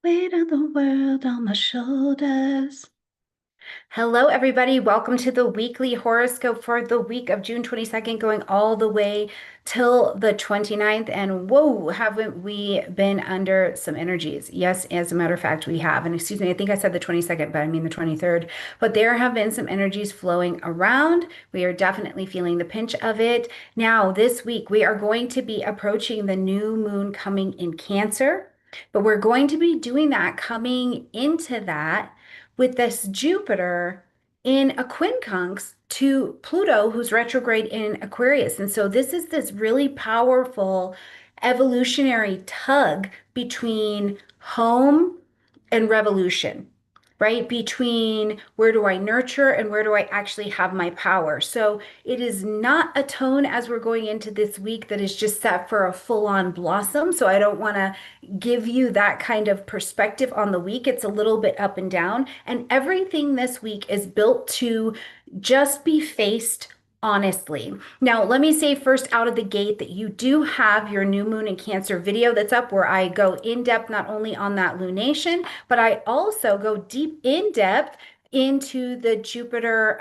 Weight of the world on my shoulders. Hello, everybody. Welcome to the weekly horoscope for the week of June 22nd, going all the way till the 29th. And whoa, haven't we been under some energies? Yes, as a matter of fact, we have. And excuse me, I think I said the 22nd, but I mean the 23rd. But there have been some energies flowing around. We are definitely feeling the pinch of it. Now, this week, we are going to be approaching the new moon coming in Cancer. But we're going to be doing that coming into that with this Jupiter in a quincunx to Pluto, who's retrograde in Aquarius. And so this is this really powerful evolutionary tug between home and revolution, right? Between where do I nurture and where do I actually have my power? So it is not a tone as we're going into this week that is just set for a full-on blossom. So I don't want to give you that kind of perspective on the week. It's a little bit up and down. And everything this week is built to just be faced honestly. Now, let me say first out of the gate that you do have your new moon in Cancer video that's up where I go in depth not only on that lunation, but I also go deep in depth into the Jupiter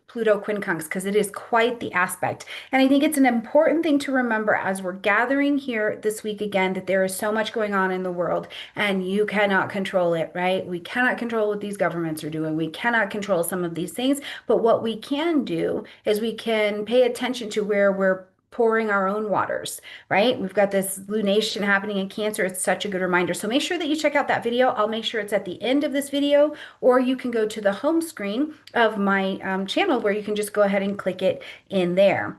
Pluto quincunx because it is quite the aspect. And I think it's an important thing to remember as we're gathering here this week again that there is so much going on in the world and you cannot control it, right? We cannot control what these governments are doing. We cannot control some of these things, but what we can do is we can pay attention to where we're pouring our own waters, right? We've got this lunation happening in Cancer. It's such a good reminder. So make sure that you check out that video. I'll make sure it's at the end of this video, or you can go to the home screen of my channel where you can just go ahead and click it in there.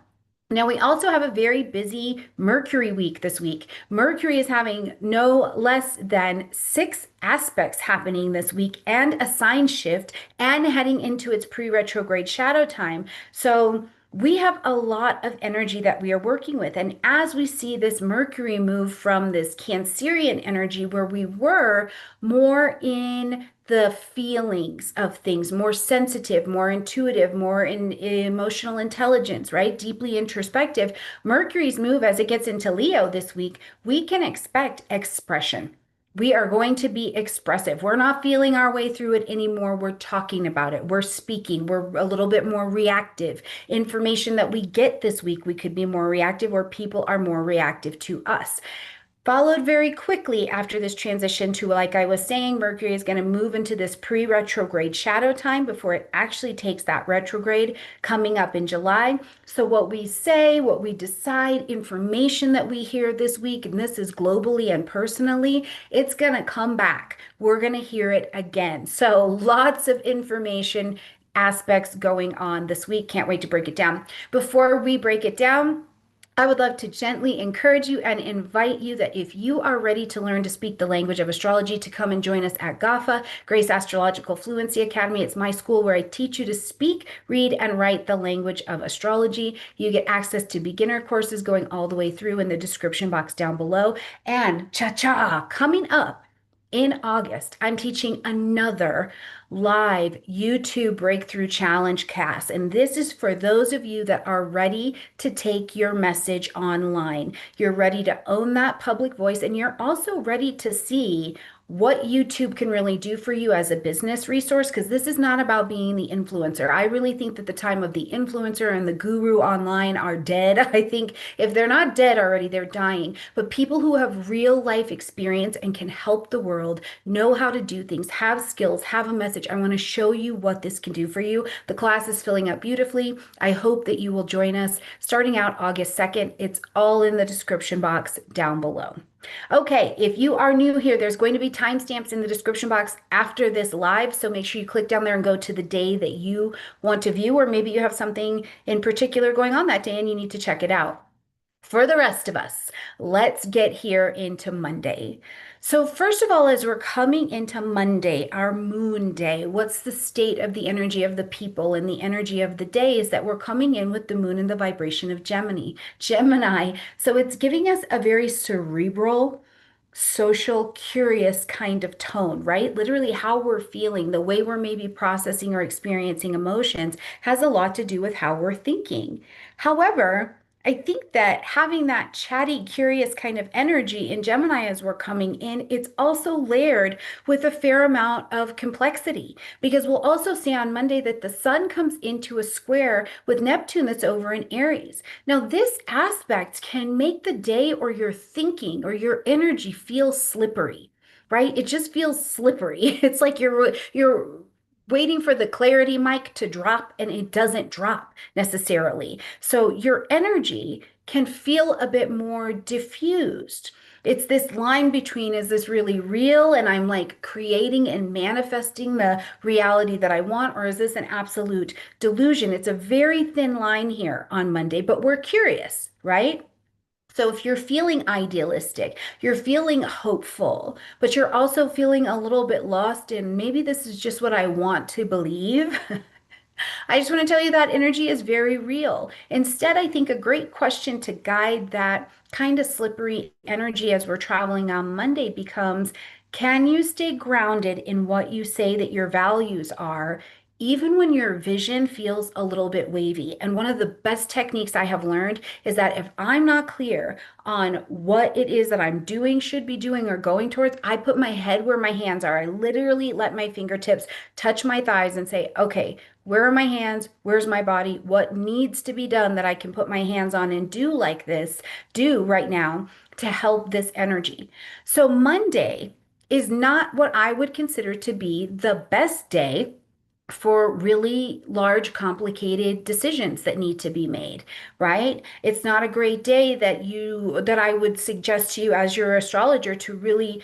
Now, we also have a very busy Mercury week this week. Mercury is having no less than 6 aspects happening this week and a sign shift and heading into its pre-retrograde shadow time. So we have a lot of energy that we are working with. And as we see this Mercury move from this Cancerian energy where we were more in the feelings of things, more sensitive, more intuitive, more in emotional intelligence, right? Deeply introspective. Mercury's move as it gets into Leo this week, we can expect expression. We are going to be expressive. We're not feeling our way through it anymore. We're talking about it. We're speaking. We're a little bit more reactive. Information that we get this week, we could be more reactive, or people are more reactive to us. Followed very quickly after this transition to, like I was saying, Mercury is going to move into this pre-retrograde shadow time before it actually takes that retrograde coming up in July. So what we say, what we decide, information that we hear this week, and this is globally and personally, it's going to come back. We're going to hear it again. So lots of information aspects going on this week. Can't wait to break it down. Before we break it down, I would love to gently encourage you and invite you that if you are ready to learn to speak the language of astrology, to come and join us at GAFA, Grace Astrological Fluency Academy. It's my school where I teach you to speak, read, and write the language of astrology. You get access to beginner courses going all the way through in the description box down below. And cha-cha, coming up in August, I'm teaching another live YouTube Breakthrough Challenge cast. And this is for those of you that are ready to take your message online. You're ready to own that public voice, and you're also ready to see what YouTube can really do for you as a business resource, because this is not about being the influencer. I really think that the time of the influencer and the guru online are dead. I think if they're not dead already, they're dying. But people who have real life experience and can help the world, know how to do things, have skills, have a message. I want to show you what this can do for you. The class is filling up beautifully. I hope that you will join us starting out August 2nd. It's all in the description box down below. Okay, if you are new here, there's going to be timestamps in the description box after this live, so make sure you click down there and go to the day that you want to view, or maybe you have something in particular going on that day and you need to check it out. For the rest of us, let's get here into Monday. So first of all, as we're coming into Monday, our moon day, what's the state of the energy of the people and the energy of the day is that we're coming in with the moon and the vibration of Gemini. So it's giving us a very cerebral, social, curious kind of tone, right? Literally how we're feeling, the way we're maybe processing or experiencing emotions has a lot to do with how we're thinking. However, I think that having that chatty, curious kind of energy in Gemini as we're coming in, it's also layered with a fair amount of complexity because we'll also see on Monday that the sun comes into a square with Neptune that's over in Aries. Now, this aspect can make the day or your thinking or your energy feel slippery, right? It just feels slippery. It's like you're waiting for the clarity mic to drop and it doesn't drop necessarily. So your energy can feel a bit more diffused. It's this line between, is this really real and I'm like creating and manifesting the reality that I want, or is this an absolute delusion? It's a very thin line here on Monday, but we're curious, right? So if you're feeling idealistic, you're feeling hopeful, but you're also feeling a little bit lost in maybe this is just what I want to believe. I just want to tell you that energy is very real. Instead, I think a great question to guide that kind of slippery energy as we're traveling on Monday becomes, can you stay grounded in what you say that your values are, even when your vision feels a little bit wavy? And one of the best techniques I have learned is that if I'm not clear on what it is that I'm doing, should be doing, or going towards, I put my head where my hands are. I literally let my fingertips touch my thighs and say, okay, where are my hands? Where's my body? What needs to be done that I can put my hands on and do like this, do right now to help this energy? So Monday is not what I would consider to be the best day for really large, complicated decisions that need to be made, right? It's not a great day that I would suggest to you as your astrologer to really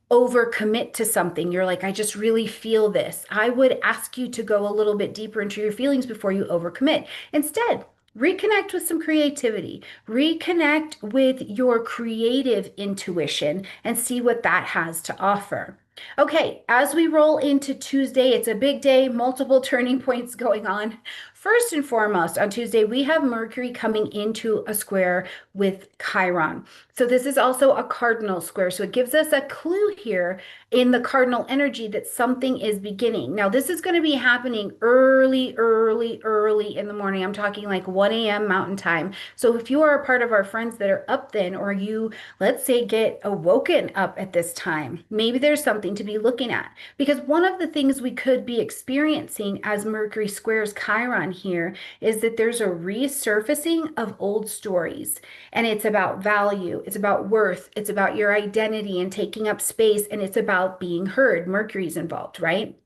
overcommit to something. You're like, I just really feel this. I would ask you to go a little bit deeper into your feelings before you overcommit. Instead, reconnect with some creativity, reconnect with your creative intuition and see what that has to offer. Okay, as we roll into Tuesday, it's a big day, multiple turning points going on. First and foremost, on Tuesday, we have Mercury coming into a square with Chiron. So this is also a cardinal square. So it gives us a clue here in the cardinal energy that something is beginning. Now, this is going to be happening early in the morning. I'm talking like 1 a.m. Mountain Time. So if you are a part of our friends that are up then, or you, let's say, get awoken up at this time, maybe there's something to be looking at. Because one of the things we could be experiencing as Mercury squares Chiron here is that there's a resurfacing of old stories. And it's about value, it's about worth, it's about your identity and taking up space, and it's about being heard. Mercury's involved, right?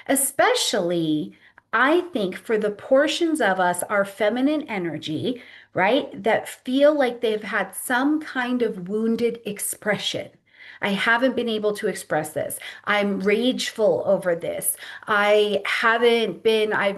Especially, I think, for the portions of us, our feminine energy, right, that feel like they've had some kind of wounded expression. I haven't been able to express this. I'm rageful over this. I've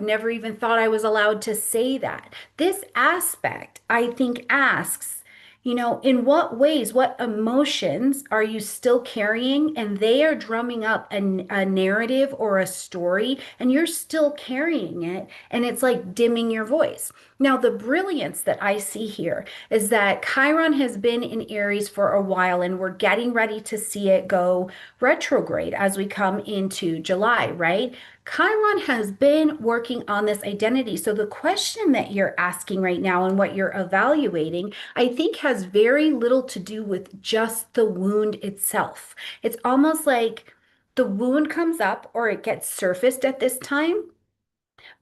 never even thought I was allowed to say that. This aspect, I think, asks, in what ways, what emotions are you still carrying? And they are drumming up a narrative or a story, and you're still carrying it, and it's like dimming your voice. Now, the brilliance that I see here is that Chiron has been in Aries for a while, and we're getting ready to see it go retrograde as we come into July, right? Chiron has been working on this identity. So the question that you're asking right now and what you're evaluating, I think has very little to do with just the wound itself. It's almost like the wound comes up or it gets surfaced at this time,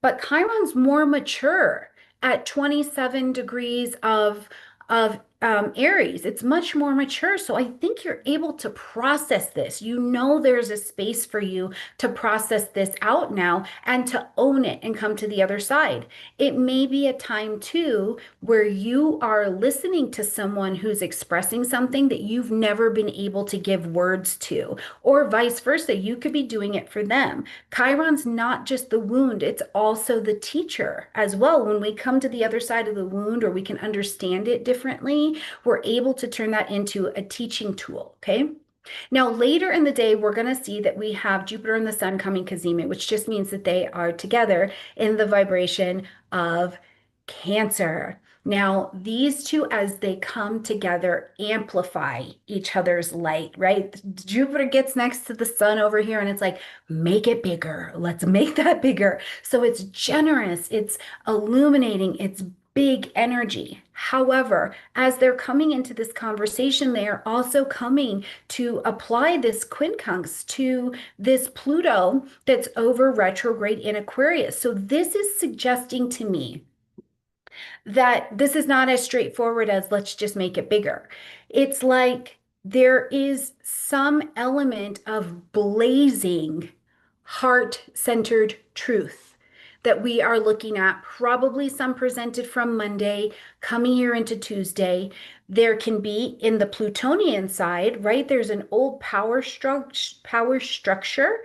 but Chiron's more mature at 27 degrees of Aries. It's much more mature. So I think you're able to process this. There's a space for you to process this out now and to own it and come to the other side. It may be a time too where you are listening to someone who's expressing something that you've never been able to give words to, or vice versa. You could be doing it for them. Chiron's not just the wound, it's also the teacher as well. When we come to the other side of the wound, or we can understand it differently, we're able to turn that into a teaching tool, okay? Now, later in the day, we're going to see that we have Jupiter and the Sun coming cazimi, which just means that they are together in the vibration of Cancer. Now, these two, as they come together, amplify each other's light, right? Jupiter gets next to the Sun over here, and it's like, make it bigger. Let's make that bigger. So it's generous, it's illuminating, it's big energy. However, as they're coming into this conversation, they are also coming to apply this quincunx to this Pluto that's over retrograde in Aquarius. So this is suggesting to me that this is not as straightforward as let's just make it bigger. It's like there is some element of blazing, heart centered truth that we are looking at, probably some presented from Monday, coming here into Tuesday. There can be in the Plutonian side, right? There's an old power structure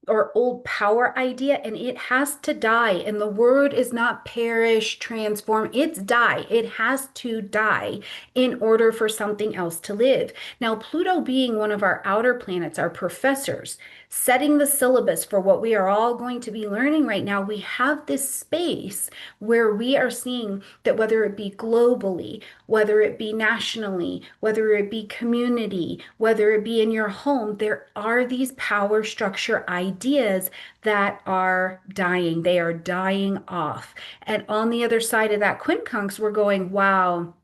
or old power idea, and it has to die. And the word is not perish, transform, it's die. It has to die in order for something else to live. Now, Pluto being one of our outer planets, our professors, setting the syllabus for what we are all going to be learning right now, we have this space where we are seeing that whether it be globally, whether it be nationally, whether it be community, whether it be in your home, there are these power structure ideas that are dying. They are dying off. And on the other side of that quincunx, we're going, wow,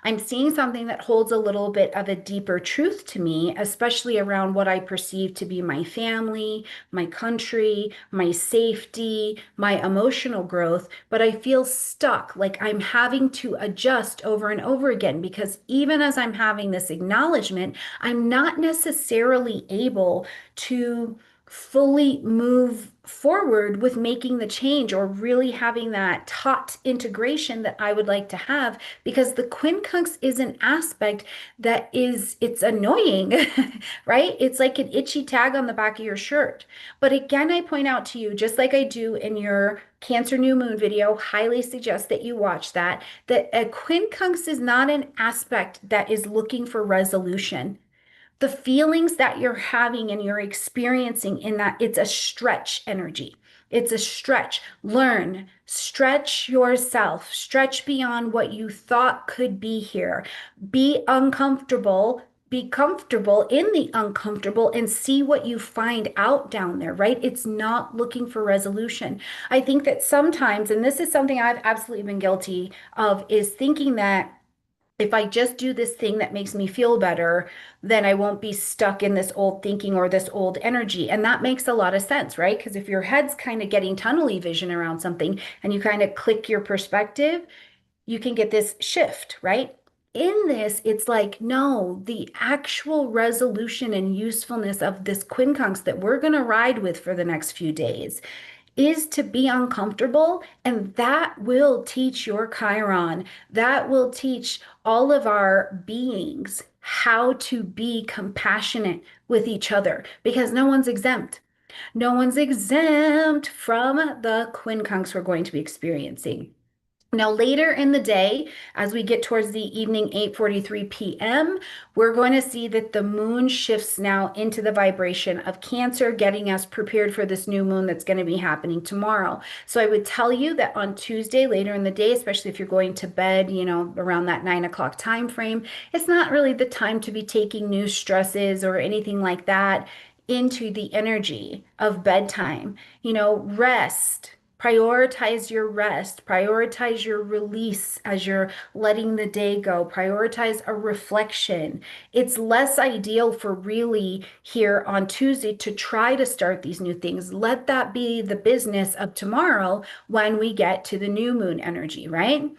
I'm seeing something that holds a little bit of a deeper truth to me, especially around what I perceive to be my family, my country, my safety, my emotional growth. But I feel stuck, like I'm having to adjust over and over again because even as I'm having this acknowledgement, I'm not necessarily able to fully move forward with making the change or really having that taut integration that I would like to have because the quincunx is an aspect that is it's annoying right? It's like an itchy tag on the back of your shirt. But again, I point out to you, just like I do in your Cancer new moon video, highly suggest that you watch that, that a quincunx is not an aspect that is looking for resolution. The feelings that you're having and you're experiencing in that, it's a stretch energy. It's a stretch. Learn, stretch yourself, stretch beyond what you thought could be here. Be uncomfortable, be comfortable in the uncomfortable and see what you find out down there, right? It's not looking for resolution. I think that sometimes, and this is something I've absolutely been guilty of, is thinking that if I just do this thing that makes me feel better, then I won't be stuck in this old thinking or this old energy. And that makes a lot of sense, right? Because if your head's kind of getting tunnely vision around something and you kind of click your perspective, you can get this shift, right? In this, it's like, no, the actual resolution and usefulness of this quincunx that we're going to ride with for the next few days is to be uncomfortable, and that will teach your Chiron. That will teach all of our beings how to be compassionate with each other because no one's exempt. No one's exempt from the quincunx we're going to be experiencing. Now, later in the day, as we get towards the evening 8:43 p.m., we're going to see that the moon shifts now into the vibration of Cancer, getting us prepared for this new moon that's going to be happening tomorrow. So I would tell you that on Tuesday, later in the day, especially if you're going to bed, around that 9 o'clock time frame, it's not really the time to be taking new stresses or anything like that into the energy of bedtime. Rest. Prioritize your rest, prioritize your release as you're letting the day go, prioritize a reflection. It's less ideal for really here on Tuesday to try to start these new things. Let that be the business of tomorrow when we get to the new moon energy, right?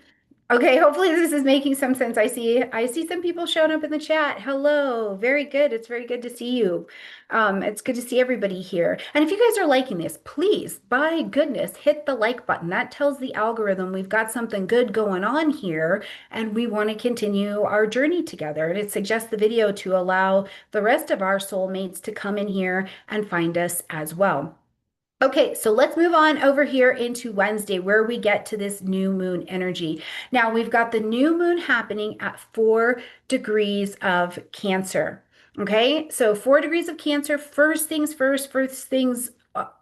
Okay, hopefully this is making some sense. I see some people showing up in the chat. Hello. Very good. It's very good to see you. It's good to see everybody here. And if you guys are liking this, please, by goodness, hit the like button. That tells the algorithm we've got something good going on here and we want to continue our journey together. And it suggests the video to allow the rest of our soulmates to come in here and find us as well. Okay, so let's move on over here into Wednesday where we get to this new moon energy. Now we've got the new moon happening at 4 degrees of Cancer. Okay, so 4 degrees of Cancer, first things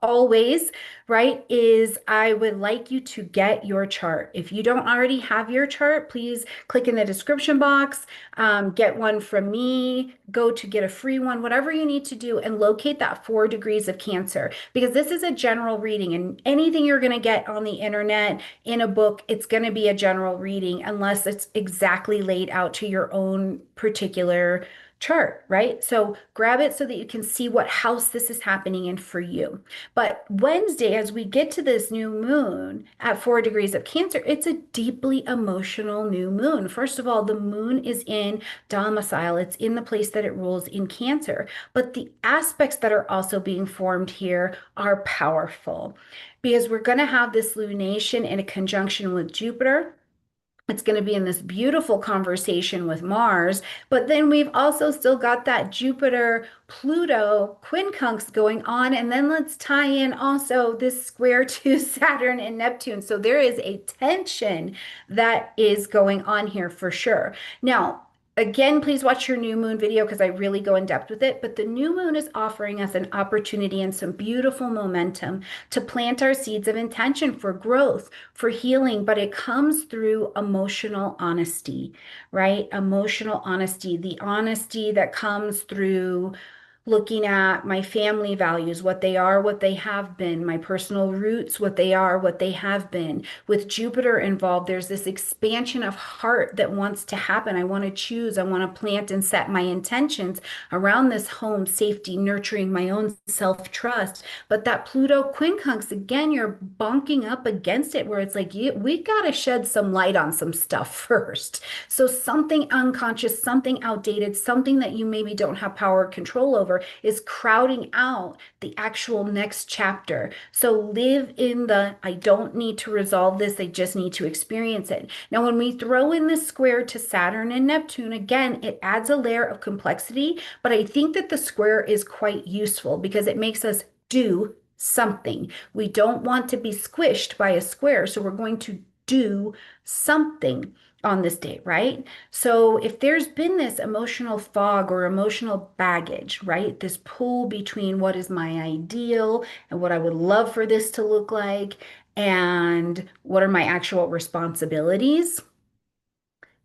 always, right, is I would like you to get your chart. If you don't already have your chart, please click in the description box, get one from me, go to get a free one, whatever you need to do, and locate that 4 degrees of Cancer, because this is a general reading, and anything you're going to get on the internet in a book, it's going to be a general reading unless it's exactly laid out to your own particular chart, right? So grab it so that you can see what house this is happening in for you. But Wednesday, as we get to this new moon at 4 degrees of Cancer, it's a deeply emotional new moon. First of all, the moon is in domicile, it's in the place that it rules in Cancer. But the aspects that are also being formed here are powerful because we're going to have this lunation in a conjunction with Jupiter. It's going to be in this beautiful conversation with Mars, but then we've also still got that Jupiter Pluto quincunx going on. And then let's tie in also this square to Saturn and Neptune. So there is a tension that is going on here for sure. Now, again, please watch your new moon video because I really go in depth with it. But the new moon is offering us an opportunity and some beautiful momentum to plant our seeds of intention for growth, for healing, but it comes through emotional honesty, right? Emotional honesty, the honesty that comes through looking at my family values, what they are, what they have been, my personal roots, what they are, what they have been. With Jupiter involved, there's this expansion of heart that wants to happen. I want to choose, I want to plant and set my intentions around this home, safety, nurturing my own self-trust. But that Pluto quincunx, again, you're bonking up against it where it's like, we got to shed some light on some stuff first. So something unconscious, something outdated, something that you maybe don't have power or control over is crowding out the actual next chapter. So live in the, I don't need to resolve this, I just need to experience it. Now, when we throw in this square to Saturn and Neptune, again, it adds a layer of complexity, but I think that the square is quite useful because it makes us do something. We don't want to be squished by a square, so we're going to do something on this day, right? So if there's been this emotional fog or emotional baggage, right? This pull between what is my ideal and what I would love for this to look like and what are my actual responsibilities,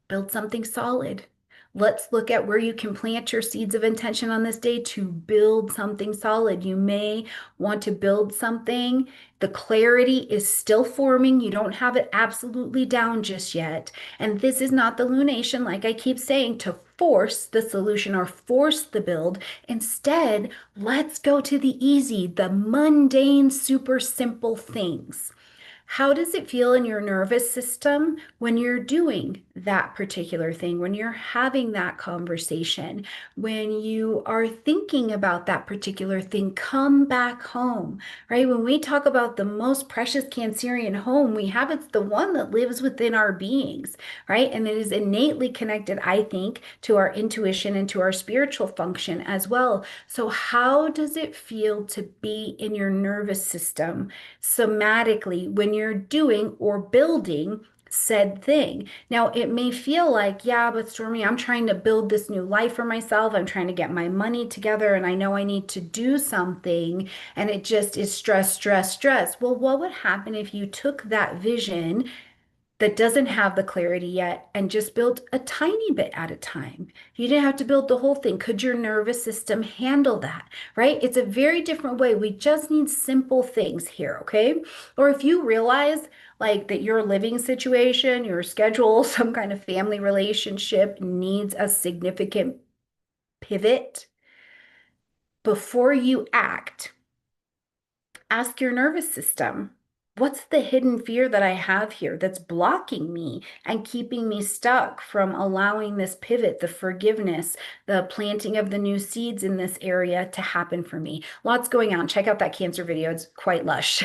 build something solid. Let's look at where you can plant your seeds of intention on this day to build something solid. You may want to build something. The clarity is still forming. You don't have it absolutely down just yet. And this is not the lunation, like I keep saying, to force the solution or force the build. Instead, let's go to the easy, the mundane, super simple things. How does it feel in your nervous system when you're doing that particular thing, when you're having that conversation, when you are thinking about that particular thing? Come back home, right? When we talk about the most precious Cancerian home we have, it's the one that lives within our beings, right? And it is innately connected, I think, to our intuition and to our spiritual function as well. So how does it feel to be in your nervous system somatically when you're doing or building said thing? Now, it may feel like, yeah, but Stormy, I'm trying to build this new life for myself. I'm trying to get my money together and I know I need to do something and it just is stress, stress, stress. Well, what would happen if you took that vision that doesn't have the clarity yet and just build a tiny bit at a time? You didn't have to build the whole thing. Could your nervous system handle that, right? It's a very different way. We just need simple things here, okay? Or if you realize like that your living situation, your schedule, some kind of family relationship needs a significant pivot, before you act, ask your nervous system, what's the hidden fear that I have here that's blocking me and keeping me stuck from allowing this pivot, the forgiveness, the planting of the new seeds in this area to happen for me? Lots going on. Check out that Cancer video. It's quite lush.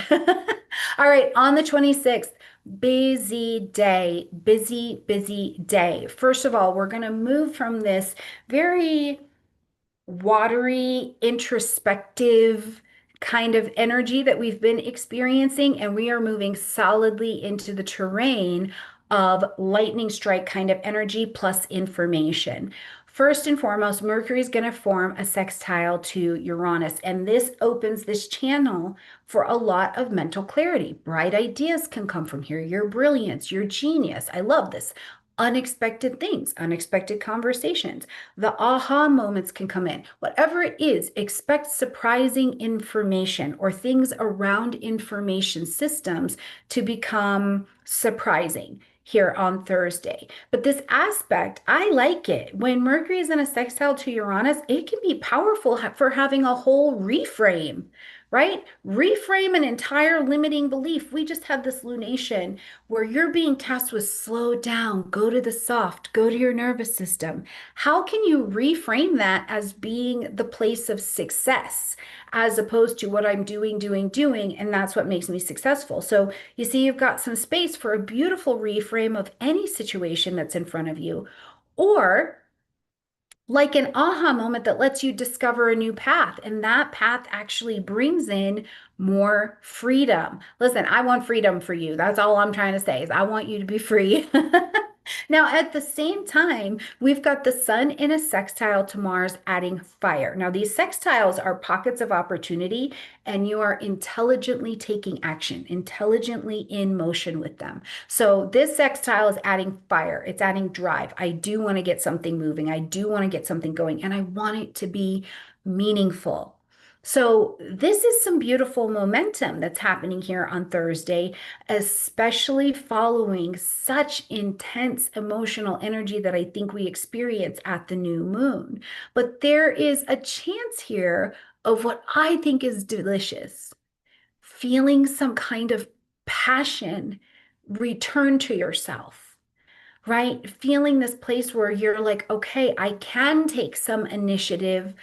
All right, on the 26th, busy day, busy, busy day. First of all, we're going to move from this very watery, introspective kind of energy that we've been experiencing, and we are moving solidly into the terrain of lightning strike kind of energy plus information. First and foremost, Mercury is going to form a sextile to Uranus, and this opens this channel for a lot of mental clarity. Bright ideas can come from here. Your brilliance, your genius. I love this. Unexpected things, unexpected conversations. The aha moments can come in. Whatever it is, expect surprising information or things around information systems to become surprising here on Thursday. But this aspect, I like it. When Mercury is in a sextile to Uranus, it can be powerful for having a whole reframe, right? Reframe an entire limiting belief. We just had this lunation where you're being tasked with slow down, go to the soft, go to your nervous system. How can you reframe that as being the place of success, as opposed to what I'm doing, and that's what makes me successful? So you see, you've got some space for a beautiful reframe of any situation that's in front of you, or like an aha moment that lets you discover a new path. And that path actually brings in more freedom. Listen, I want freedom for you. That's all I'm trying to say is I want you to be free. Now, at the same time, we've got the sun in a sextile to Mars adding fire. Now, these sextiles are pockets of opportunity, and you are intelligently taking action, intelligently in motion with them. So, this sextile is adding fire, it's adding drive. I do want to get something moving, I do want to get something going, and I want it to be meaningful. So, this is some beautiful momentum that's happening here on Thursday, especially following such intense emotional energy that I think we experience at the new moon. But there is a chance here of what I think is delicious, feeling some kind of passion return to yourself, right? Feeling this place where you're like, okay, I can take some initiative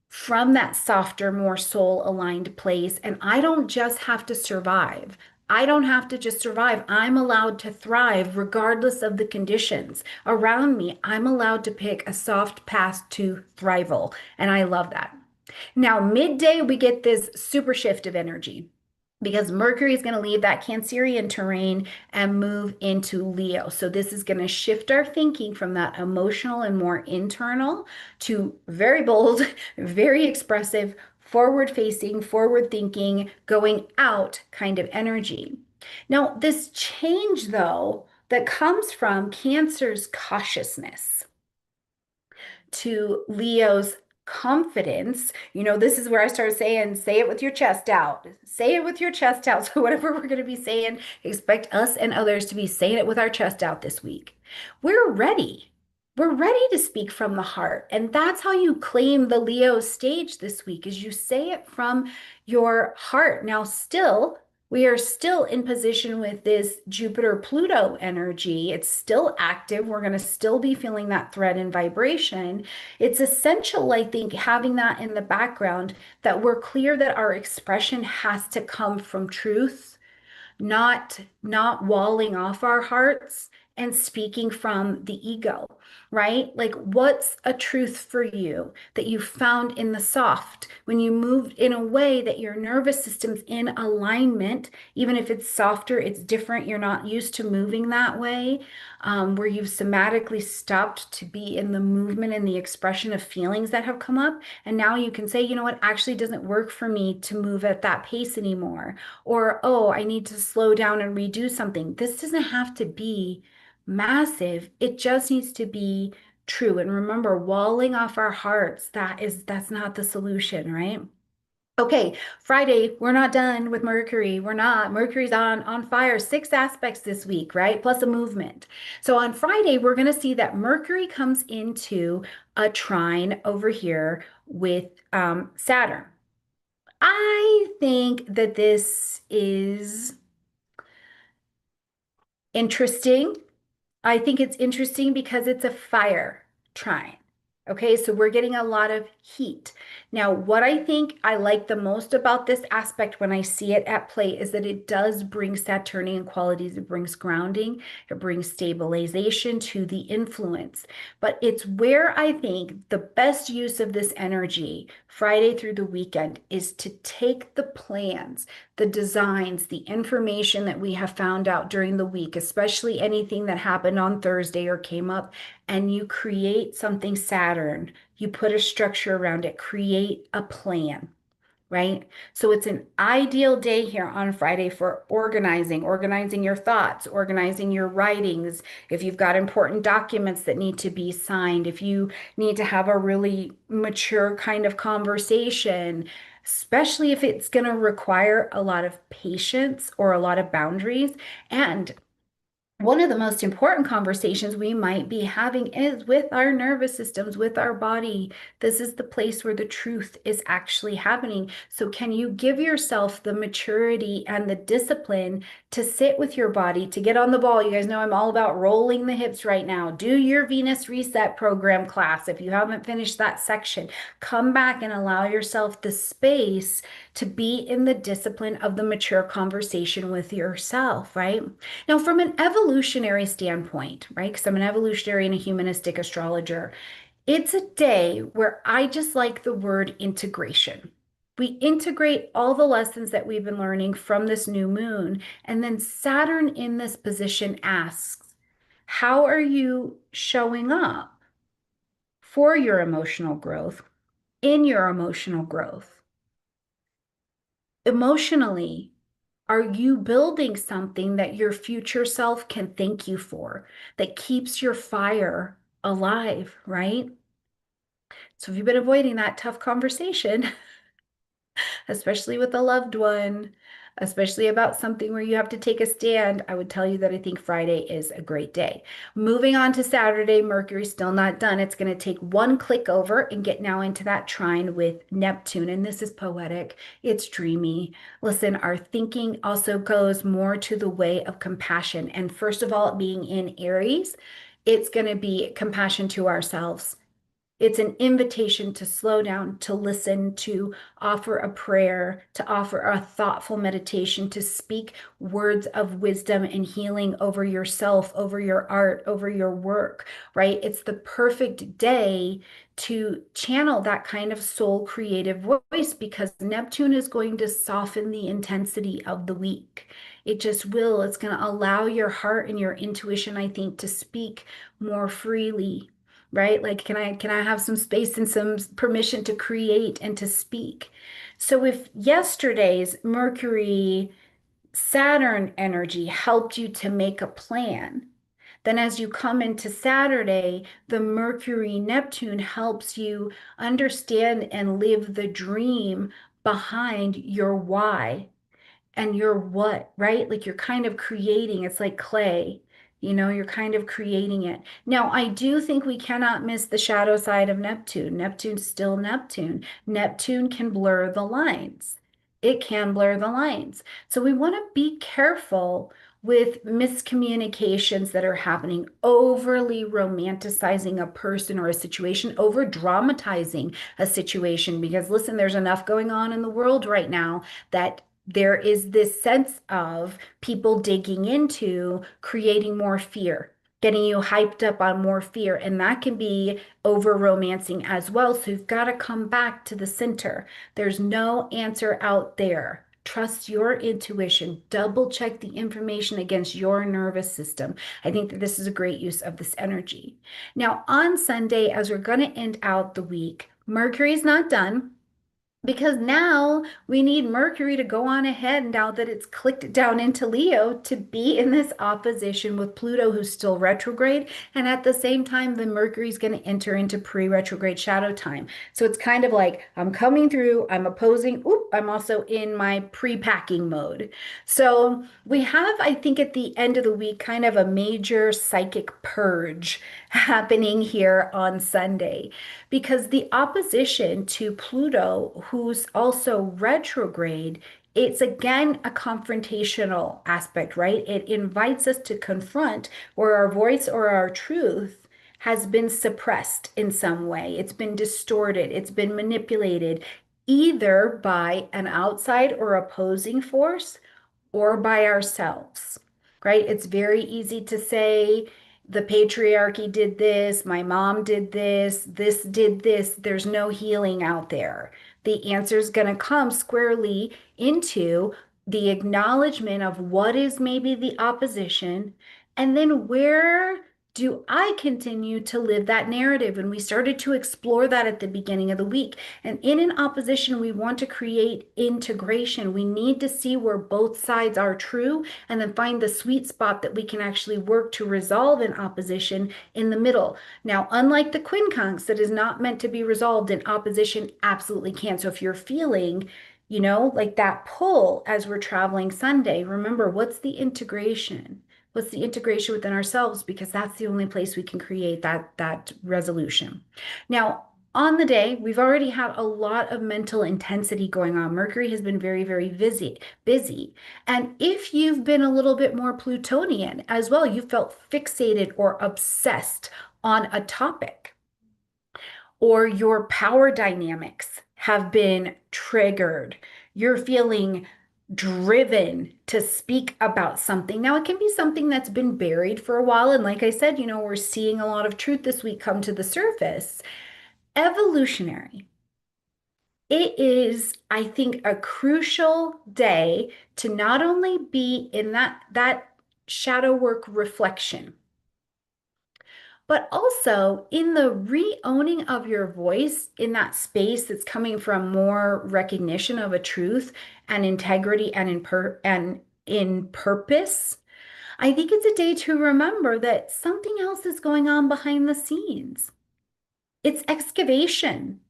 from that softer, more soul aligned place. And I don't just have to survive. I don't have to just survive. I'm allowed to thrive regardless of the conditions around me. I'm allowed to pick a soft path to thrival. And I love that. Now, midday, we get this super shift of energy because Mercury is going to leave that Cancerian terrain and move into Leo. So this is going to shift our thinking from that emotional and more internal to very bold, very expressive, forward facing, forward thinking, going out kind of energy. Now, this change, though, that comes from Cancer's cautiousness to Leo's confidence. This is where I start saying, say it with your chest out. Say it with your chest out. So, whatever we're going to be saying, expect us and others to be saying it with our chest out this week. We're ready. We're ready to speak from the heart. And that's how you claim the Leo stage this week, is you say it from your heart. Now, still, we are still in position with this Jupiter Pluto energy. It's still active. We're going to still be feeling that thread and vibration. It's essential, I think, having that in the background, that we're clear that our expression has to come from truth, not walling off our hearts and speaking from the ego, right? Like, what's a truth for you that you found in the soft when you moved in a way that your nervous system's in alignment? Even if it's softer, it's different. You're not used to moving that way, where you've somatically stopped to be in the movement and the expression of feelings that have come up. And now you can say, you know what, actually doesn't work for me to move at that pace anymore. Or, oh, I need to slow down and redo something. This doesn't have to be massive. It just needs to be true. And remember, walling off our hearts, that's not the solution, right? Okay, Friday, we're not done with Mercury. We're not. Mercury's on fire. 6 aspects this week, right? Plus a movement. So on Friday, we're going to see that Mercury comes into a trine over here with Saturn. I think that this is interesting. I think it's interesting because it's a fire trine. Okay, so we're getting a lot of heat. Now, what I think I like the most about this aspect when I see it at play is that it does bring Saturnian qualities. It brings grounding, it brings stabilization to the influence. But it's where I think the best use of this energy, Friday through the weekend, is to take the plans, the designs, the information that we have found out during the week, especially anything that happened on Thursday or came up, and you create something Saturn. You put a structure around it, create a plan, right? So it's an ideal day here on Friday for organizing your thoughts, organizing your writings. If you've got important documents that need to be signed, if you need to have a really mature kind of conversation, especially if it's going to require a lot of patience or a lot of boundaries. And one of the most important conversations we might be having is with our nervous systems, with our body. This is the place where the truth is actually happening. So, can you give yourself the maturity and the discipline to sit with your body, to get on the ball? You guys know I'm all about rolling the hips right now. Do your Venus Reset program class. If you haven't finished that section, come back and allow yourself the space to be in the discipline of the mature conversation with yourself, right? Now, from an evolutionary standpoint, right? Because I'm an evolutionary and a humanistic astrologer, it's a day where I just like the word integration. We integrate all the lessons that we've been learning from this new moon. And then Saturn in this position asks, how are you showing up for your emotional growth, in your emotional growth? Emotionally, are you building something that your future self can thank you for, that keeps your fire alive, right? So if you've been avoiding that tough conversation, especially with a loved one, especially about something where you have to take a stand, I would tell you that I think Friday is a great day. Moving on to Saturday, Mercury's still not done. It's going to take one click over and get now into that trine with Neptune. And this is poetic, it's dreamy. Listen, our thinking also goes more to the way of compassion. And first of all, being in Aries, it's going to be compassion to ourselves. It's an invitation to slow down, to listen, to offer a prayer, to offer a thoughtful meditation, to speak words of wisdom and healing over yourself, over your art, over your work, right? It's the perfect day to channel that kind of soul creative voice because Neptune is going to soften the intensity of the week. It just will. It's going to allow your heart and your intuition, I think, to speak more freely, right? Like, can I have some space and some permission to create and to speak? So if yesterday's Mercury Saturn energy helped you to make a plan, then as you come into Saturday, the Mercury Neptune helps you understand and live the dream behind your why and you're what, right? Like you're kind of creating, it's like clay, you're kind of creating it. Now, I do think we cannot miss the shadow side of Neptune. Neptune's still Neptune. Neptune can blur the lines. It can blur the lines. So we want to be careful with miscommunications that are happening, overly romanticizing a person or a situation, over dramatizing a situation. Because listen, there's enough going on in the world right now that there is this sense of people digging into creating more fear, getting you hyped up on more fear. And that can be over romancing as well. So you've got to come back to the center. There's no answer out there. Trust your intuition. Double check the information against your nervous system. I think that this is a great use of this energy. Now, on Sunday, as we're going to end out the week, Mercury's not done. Because now we need Mercury to go on ahead now that it's clicked down into Leo to be in this opposition with Pluto, who's still retrograde. And at the same time, the Mercury is going to enter into pre-retrograde shadow time. So it's kind of like I'm coming through, I'm opposing, oop, I'm also in my pre-packing mode. So we have, I think, at the end of the week, kind of a major psychic purge happening here on Sunday because the opposition to Pluto, who's also retrograde, it's again a confrontational aspect, right? It invites us to confront where our voice or our truth has been suppressed in some way. It's been distorted, it's been manipulated either by an outside or opposing force or by ourselves, right? It's very easy to say, the patriarchy did this, my mom did this did this. There's no healing out there. The answer is going to come squarely into the acknowledgement of what is maybe the opposition, and then where do I continue to live that narrative? And we started to explore that at the beginning of the week. And in an opposition, we want to create integration. We need to see where both sides are true and then find the sweet spot that we can actually work to resolve an opposition in the middle. Now, unlike the quincunx that is not meant to be resolved, in opposition absolutely can. So if you're feeling, like that pull as we're traveling Sunday, remember, what's the integration? What's the integration within ourselves? Because that's the only place we can create that resolution. Now, on the day, we've already had a lot of mental intensity going on. Mercury has been very, very busy. And if you've been a little bit more Plutonian as well, you felt fixated or obsessed on a topic, or your power dynamics have been triggered. You're feeling driven to speak about something. Now, it can be something that's been buried for a while. And like I said, we're seeing a lot of truth this week come to the surface. Evolutionary. It is, I think, a crucial day to not only be in that shadow work reflection, but also in the re-owning of your voice in that space that's coming from more recognition of a truth and integrity and in purpose. I think it's a day to remember that something else is going on behind the scenes. It's excavation.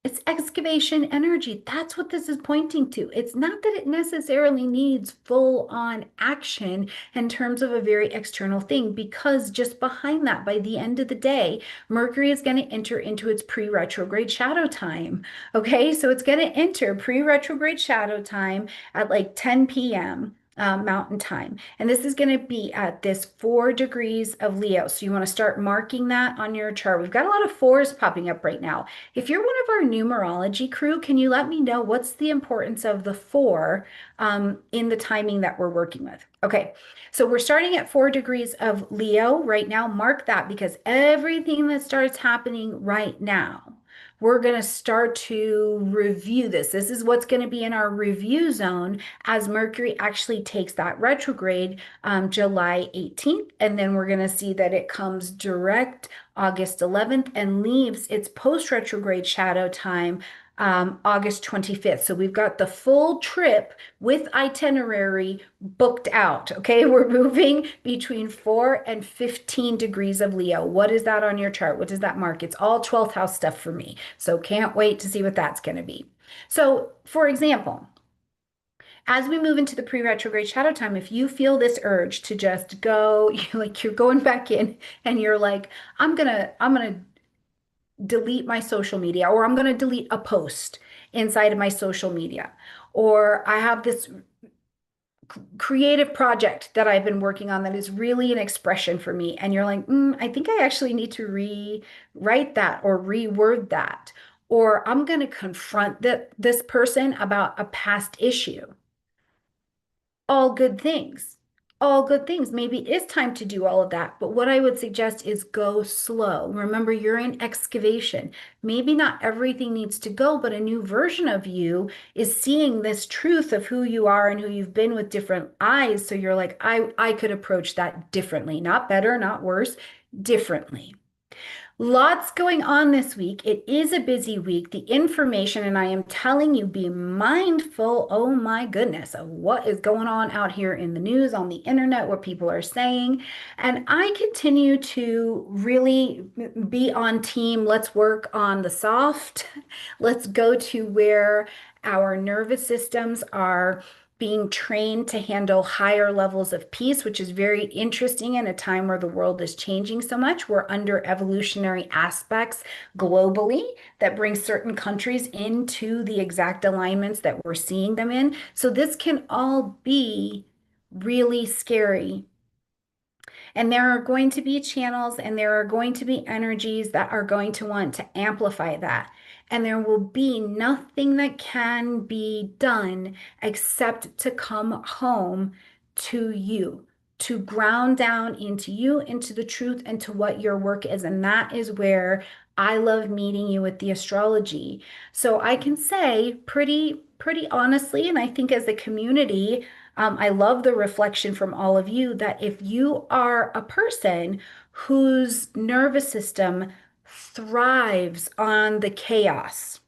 It's excavation energy. That's what this is pointing to. It's not that it necessarily needs full on action in terms of a very external thing, because just behind that, by the end of the day, Mercury is going to enter into its pre-retrograde shadow time. Okay, so it's going to enter pre-retrograde shadow time at like 10 p.m. Mountain time. And this is going to be at this 4 degrees of Leo. So you want to start marking that on your chart. We've got a lot of fours popping up right now. If you're one of our numerology crew, can you let me know what's the importance of the 4 in the timing that we're working with? Okay, so we're starting at 4 degrees of Leo right now. Mark that, because everything that starts happening right now, we're going to start to review this. This is what's going to be in our review zone as Mercury actually takes that retrograde July 18th. And then we're going to see that it comes direct August 11th and leaves its post-retrograde shadow time August 25th. So we've got the full trip with itinerary booked out. Okay, we're moving between 4 and 15 degrees of Leo. What is that on your chart? What does that mark? It's all 12th house stuff for me. So can't wait to see what that's going to be. So, for example, as we move into the pre-retrograde shadow time, if you feel this urge to just go, you're going back in and you're like, I'm gonna delete my social media, or I'm gonna delete a post inside of my social media, or I have this creative project that I've been working on that is really an expression for me, and you're like, I think I actually need to rewrite that or reword that, or I'm going to confront this person about a past issue. All good things. All good things. Maybe it is time to do all of that. But what I would suggest is go slow. Remember, you're in excavation. Maybe not everything needs to go, but a new version of you is seeing this truth of who you are and who you've been with different eyes. So you're like, I could approach that differently, not better, not worse, differently. Lots going on this week. It is a busy week. The information, and I am telling you, be mindful, oh my goodness, of what is going on out here in the news, on the internet, what people are saying. And I continue to really be on team. Let's work on the soft. Let's go to where our nervous systems are being trained to handle higher levels of peace, which is very interesting in a time where the world is changing so much. We're under evolutionary aspects globally that bring certain countries into the exact alignments that we're seeing them in. So this can all be really scary. And there are going to be channels and there are going to be energies that are going to want to amplify that. And there will be nothing that can be done except to come home to you, to ground down into you, into the truth, and to what your work is. And that is where I love meeting you with the astrology. So I can say pretty honestly, and I think as a community, I love the reflection from all of you that if you are a person whose nervous system thrives on the chaos,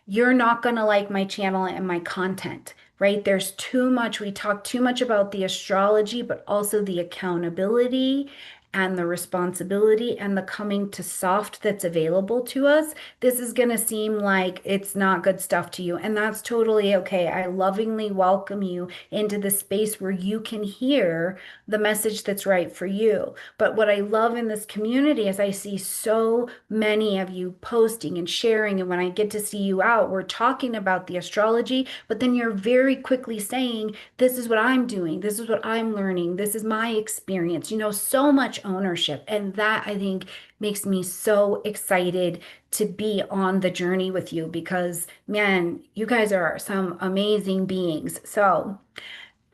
you're not going to like my channel and my content, right? There's too much. We talk too much about the astrology, but also the accountability and the responsibility and the coming to soft that's available to us. This is going to seem like it's not good stuff to you, and that's totally okay. I lovingly welcome you into the space where you can hear the message that's right for you. But what I love in this community is I see so many of you posting and sharing. And when I get to see you out, we're talking about the astrology, but then you're very quickly saying, this is what I'm doing. This is what I'm learning. This is my experience. So much ownership. And that I think makes me so excited to be on the journey with you because, man, you guys are some amazing beings. So,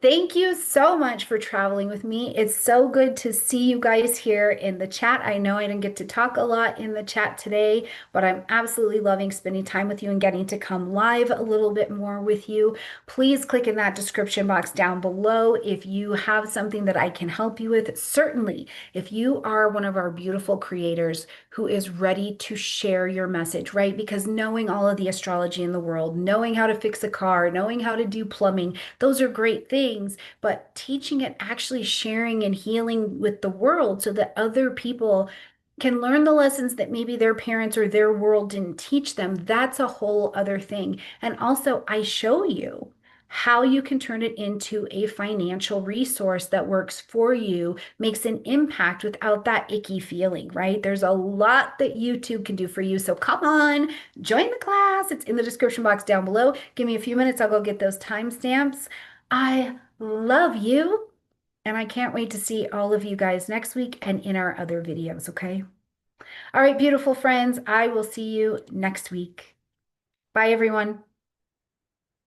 thank you so much for traveling with me. It's so good to see you guys here in the chat. I know I didn't get to talk a lot in the chat today, but I'm absolutely loving spending time with you and getting to come live a little bit more with you. Please click in that description box down below if you have something that I can help you with. Certainly, if you are one of our beautiful creators who is ready to share your message, right? Because knowing all of the astrology in the world, knowing how to fix a car, knowing how to do plumbing, those are great things, but teaching it, actually sharing and healing with the world so that other people can learn the lessons that maybe their parents or their world didn't teach them, that's a whole other thing. And also, I show you how you can turn it into a financial resource that works for you, makes an impact without that icky feeling, right? There's a lot that YouTube can do for you. So come on, join the class. It's in the description box down below. Give me a few minutes. I'll go get those timestamps. I love you, and I can't wait to see all of you guys next week and in our other videos, okay? All right, beautiful friends, I will see you next week. Bye, everyone.